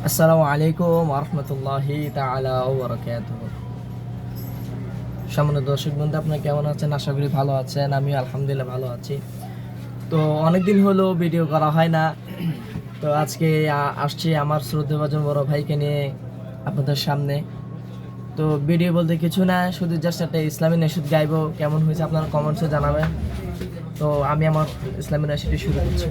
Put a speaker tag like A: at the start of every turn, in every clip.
A: আসসালামু আলাইকুম ওরহমতুল্লাহি তাআলা ওয়া বারাকাতুহু। সম্মানিত দর্শক বন্ধু, আপনারা কেমন আছেন? আশা করি ভালো আছেন। আমিও আলহামদুলিল্লাহ ভালো আছি। তো অনেকদিন হলো ভিডিও করা হয় না। তো আজকে আসছি আমার শ্রদ্ধেয়ভাজন বড় ভাইকে নিয়ে আপনাদের সামনে। তো ভিডিও বলতে কিছু না, শুধু জাস্ট একটা ইসলামী নাশিদ গাইবো। কেমন হয়েছে আপনারা কমেন্টসে জানাবেন। তো আমি আমার ইসলামী নাশিদটি শুরু করছি।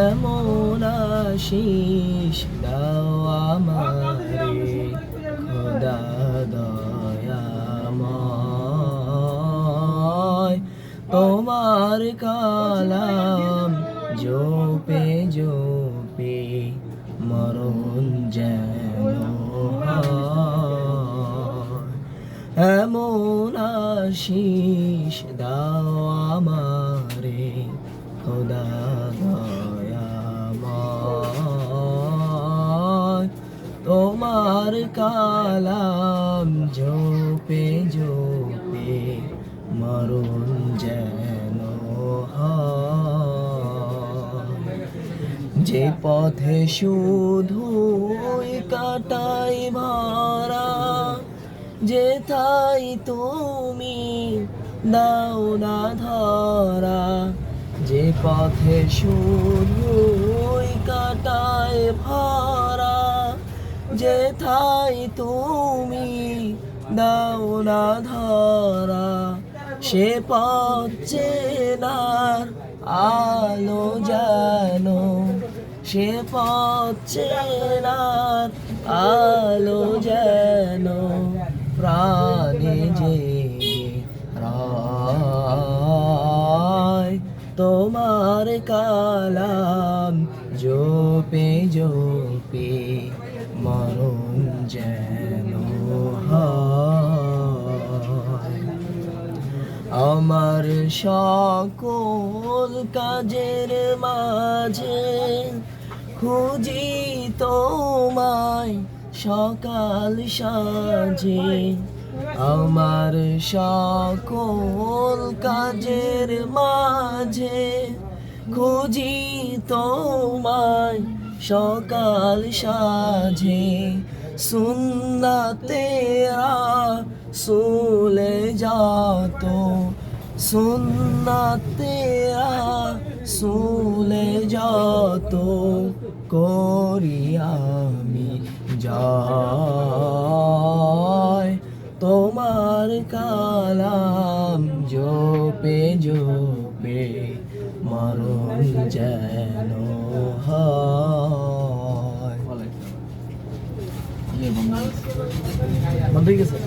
A: এমন আশিস দাও আমারে খোদা দয়াময়, তোমার কালাম জপে জপে মরণ যেন হয়। এমন আশিস দাও আমারে খোদা দয়াময়, তোমার কালাম জপে জপে মরণ যেন হয়। যে পথে শুধুই কাটাই ভরা, যেথায় তুমি দাও না ধরা। যে পথে শুধুই কাটায় ভরা, যেথায় তুমি দাও না ধরা। সে পথ চেনার আলো যেন, সে পথ চেনার আলো যেন প্রাণে জেগে রয়। তোমার কালাম জপে জপে মরণ যেন হয়। আমার সকল কাজের মাঝে খুঁজি তোমায় সকাল সাঁঝে। আমার সকল কাজের মাঝে খুঁজি তোমায় সকাল সাঁঝে। সুন্নাতেরা সুলে যাতো, সুন্নাতেরা সুলে যাতো করি আমি জয়। তোমার কালাম জপে জপে মরণ যেন হয়। বন্ধ হয়ে গেছে।